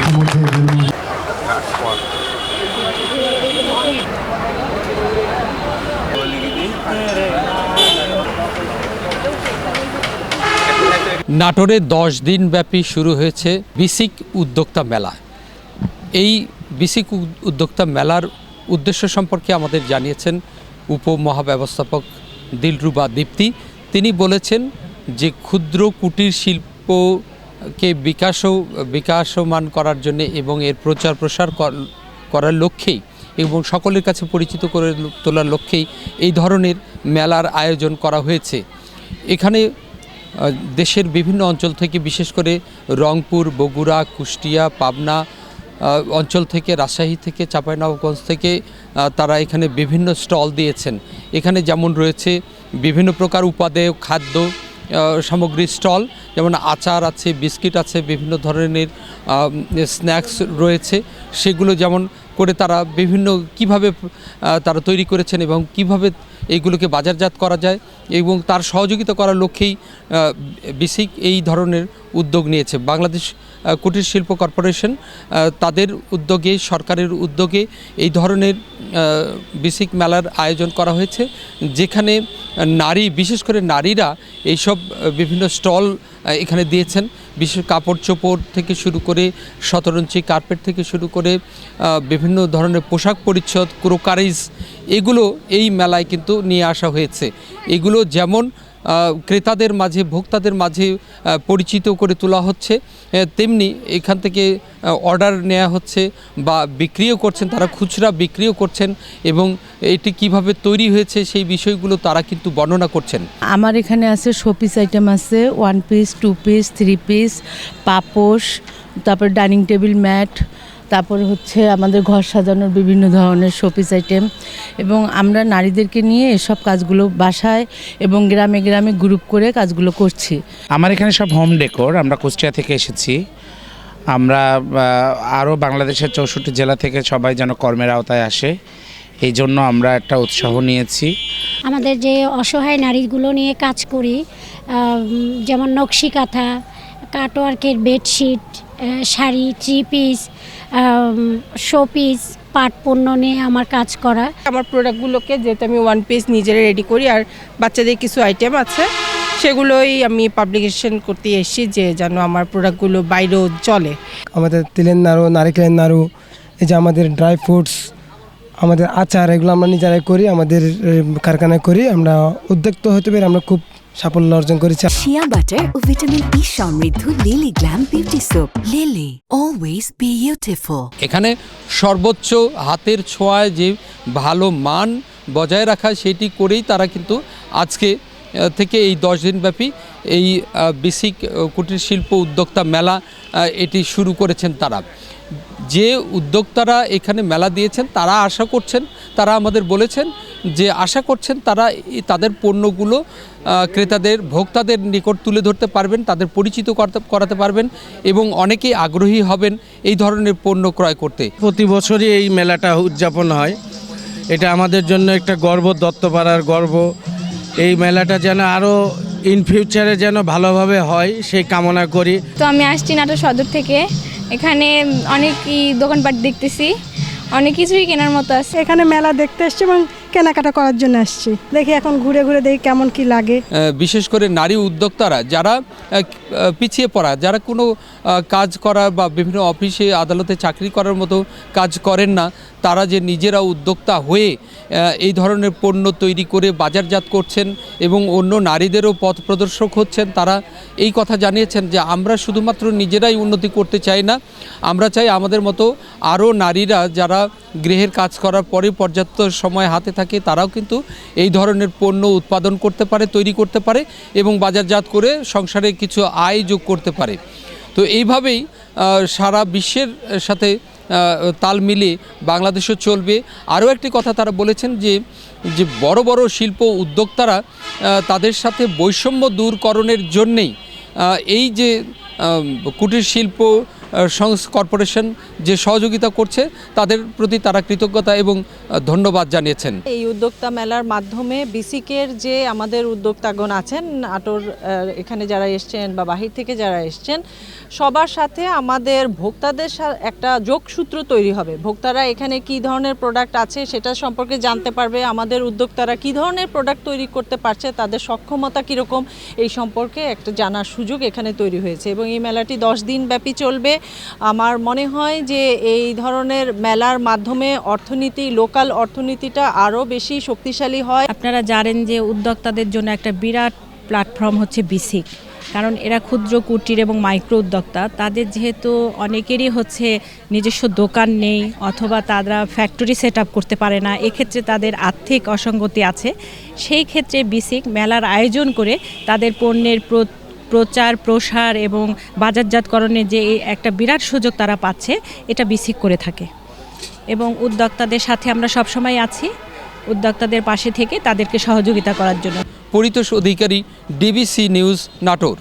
নাটোরে 10 দিন ব্যাপী শুরু হয়েছে বিসিক উদ্যোক্তা মেলা। এই বিসিক উদ্যোক্তা মেলার উদ্দেশ্য সম্পর্কে আমাদের জানিয়েছেন উপমহাব্যবস্থাপক দিলরুবা দীপ্তি। তিনি বলেছেন যে ক্ষুদ্র কুটির শিল্পকে বিকাশমান করার জন্য এবং এর প্রচার প্রসার করার লক্ষ্যেই এবং সকলের কাছে পরিচিত করে তোলার লক্ষ্যেই এই ধরনের মেলার আয়োজন করা হয়েছে। এখানে দেশের বিভিন্ন অঞ্চল থেকে, বিশেষ করে রংপুর, বগুড়া, কুষ্টিয়া, পাবনা অঞ্চল থেকে, রাজশাহী থেকে, চাঁপাইনবাবগঞ্জ থেকে তারা এখানে বিভিন্ন স্টল দিয়েছেন। এখানে যেমন রয়েছে বিভিন্ন প্রকার উপাদেয় খাদ্য সামগ্রীর স্টল, যেমন আচার আছে, বিস্কিট আছে, বিভিন্ন ধরনের স্ন্যাক্স রয়েছে। সেগুলো যেমন করে তারা বিভিন্ন কিভাবে তারা তৈরি করেছেন এবং কিভাবে এইগুলোকে বাজারজাত করা যায় এবং তার সহযোগিতা করার লক্ষ্যেই বিসিক এই ধরনের উদ্যোগ নিয়েছে। বাংলাদেশ কুটির শিল্প কর্পোরেশন তাদের উদ্যোগে, সরকারের উদ্যোগে এই ধরনের বিসিক মেলার আয়োজন করা হয়েছে, যেখানে বিশেষ করে নারীরা এইসব বিভিন্ন স্টল এখানে দিয়েছেন। বিশেষ কাপড় চোপড় থেকে শুরু করে, শতরঞ্চি কার্পেট থেকে শুরু করে বিভিন্ন ধরনের পোশাক পরিচ্ছদ, ক্রোকারিজ, এগুলো এই মেলায় কিন্তু নিয়ে আসা হয়েছে। এগুলো যেমন ক্রেতাদের মাঝে, ভোক্তাদের মাঝে পরিচিত করে তোলা হচ্ছে, তেমনি এখান থেকে অর্ডার নেওয়া হচ্ছে বা বিক্রিও করছেন, তারা খুচরা বিক্রিও করছেন এবং এটি কিভাবে তৈরি হয়েছে সেই বিষয়গুলো তারা কিন্তু বর্ণনা করছেন। আমার এখানে আছে শোপিস আইটেম আছে, 1 পিস, 2 পিস, 3 পিস, পাপোশ, তারপর ডাইনিং টেবিল ম্যাট, তারপর হচ্ছে আমাদের ঘর সাজানোর বিভিন্ন ধরনের শোপিস আইটেম। এবং আমরা নারীদেরকে নিয়ে এসব কাজগুলো বাসায় এবং গ্রামে গ্রামে গ্রুপ করে কাজগুলো করছি। আমার এখানে সব হোম ডেকোর, আমরা কুষ্টিয়া থেকে এসেছি। আমরা আরও বাংলাদেশের 64 জেলা থেকে সবাই যেন কর্মের আওতায় আসে, এই জন্য আমরা একটা উৎসাহ নিয়েছি। আমাদের যে অসহায় নারীগুলো নিয়ে কাজ করি, যেমন নকশি কাঁথা, কাটওয়ার্কের বেডশিট, শাড়ি, 3 পিস, শোপিস, পাট পণ্য নিয়ে আমার কাজ করা। আমার প্রোডাক্টগুলোকে যেহেতু আমি 1 পিস নিজেরা রেডি করি, আর বাচ্চাদের কিছু আইটেম আছে সেগুলোই আমি পাবলিকেশন করতে এসেছি, যে যেন আমার প্রোডাক্টগুলো বাইরেও চলে। আমাদের তিলের নাড়ু, নারিকেলের নাড়ু, এই যে আমাদের ড্রাই ফ্রুটস, আমাদের আচার, এগুলো আমরা নিজেরাই করি, আমাদের কারখানায় করি। আমরা উদ্যোক্তা হতে পেরে আমরা খুব সাফল্য অর্জন করেছি। শিয়া বাটার ও ভিটামিন ই সমৃদ্ধ lily glam beauty soap, lily always beautiful. এখানে সর্বোচ্চ হাতের ছোঁয়ায় যে ভালো মান বজায় রাখা, সেটি করেই তারা কিন্তু আজকে থেকে এই 10 দিন ব্যাপী এই বিসিক কুটির শিল্প উদ্যোক্তা মেলা এটি শুরু করেছেন তারা। যে উদ্যোক্তারা এখানে মেলা দিয়েছেন তারা আশা করছেন, তারা আমাদের বলেছেন যে আশা করছেন তারা তাদের পণ্যগুলো ক্রেতাদের, ভোক্তাদের নিকট তুলে ধরতে পারবেন, তাদের পরিচিত করাতে পারবেন এবং অনেকেই আগ্রহী হবেন এই ধরনের পণ্য ক্রয় করতে। প্রতি বছরই এই মেলাটা উদযাপন হয়, এটা আমাদের জন্য একটা গর্ব, দত্তপাড়ার গর্ব। এই মেলাটা যেন আরও ইন ফিউচারে যেন ভালোভাবে হয় সেই কামনা করি। তো আমি আসছি নাটোর সদর থেকে, এখানে অনেকই দোকানপাট দেখতেছি, অনেক কিছুই কেনার মতো আছে। এখানে মেলা দেখতে আসছি এবং কেনাকাটা করার জন্য আসছি, দেখি এখন ঘুরে ঘুরে দেখি কেমন কি লাগে। বিশেষ করে নারী উদ্যোক্তারা যারা পিছিয়ে পড়া, যারা কোনো কাজ করার বা বিভিন্ন অফিসে আদালতে চাকরি করার মতো কাজ করেন না, তারা যে নিজেরা উদ্যোক্তা হয়ে এই ধরনের পণ্য তৈরি করে বাজারজাত করছেন এবং অন্য নারীদেরও পথ প্রদর্শক হচ্ছেন। তারা এই কথা জানিয়েছেন যে আমরা শুধুমাত্র নিজেরাই উন্নতি করতে চাই না, আমরা চাই আমাদের মতো আরও নারীরা যারা গৃহের কাজ করার পরে পর্যাপ্ত সময় হাতে থাকে, তারাও কিন্তু এই ধরনের পণ্য উৎপাদন করতে পারে, তৈরি করতে পারে এবং বাজারজাত করে সংসারে কিছু আয় যোগ করতে পারে। তো এইভাবেই সারা বিশ্বের সাথে তাল মিলিয়ে বাংলাদেশও চলবে। আরও একটি কথা তারা বলেছেন যে বড় বড় শিল্প উদ্যোক্তারা তাদের সাথে বৈষম্য দূরকরণের জন্যেই এই যে কুটির শিল্প কর্পোরেশন যে সহযোগিতা করছে তাদের প্রতি তারা কৃতজ্ঞতা এবং ধন্যবাদ জানিয়েছেন। এই উদ্যোক্তা মেলার মাধ্যমে বিসিকের যে আমাদের উদ্যোক্তাগণ আছেন, নাটোর এখানে যারা এসছেন বা বাহির থেকে যারা এসছেন, সবার সাথে আমাদের ভোক্তাদের একটা যোগসূত্র তৈরি হবে। ভোক্তারা এখানে কী ধরনের প্রোডাক্ট আছে সেটা সম্পর্কে জানতে পারবে, আমাদের উদ্যোক্তারা কী ধরনের প্রোডাক্ট তৈরি করতে পারছে, তাদের সক্ষমতা কীরকম, এই সম্পর্কে একটা জানার সুযোগ এখানে তৈরি হয়েছে। এবং এই মেলাটি 10 দিন ব্যাপী চলবে। আমার মনে হয় যে এই ধরনের মেলার মাধ্যমে লোকাল অর্থনীতিটা আরও বেশি শক্তিশালী হয়। আপনারা জানেন যে উদ্যোক্তাদের জন্য একটা বিরাট প্ল্যাটফর্ম হচ্ছে বিসিক, কারণ এরা ক্ষুদ্র কুটির এবং মাইক্রো উদ্যোক্তা। তাদের যেহেতু অনেকেরই হচ্ছে নিজস্ব দোকান নেই অথবা তারা ফ্যাক্টরি সেট আপ করতে পারে না, এক্ষেত্রে তাদের আর্থিক অসঙ্গতি আছে। সেই ক্ষেত্রে বিসিক মেলার আয়োজন করে তাদের পণ্যের প্রচার প্রসার এবং বাজারজাতকরণের যে একটা বিরাট সুযোগ তারা পাচ্ছে, এটা বিসিক করে থাকে। এবং উদ্যোক্তাদের সাথে আমরা সবসময় আছি, উদ্যোক্তাদের পাশে থেকে তাদেরকে সহযোগিতা করার জন্য। পরিতোষ অধিকারী, ডিবিসি নিউজ, নাটোর।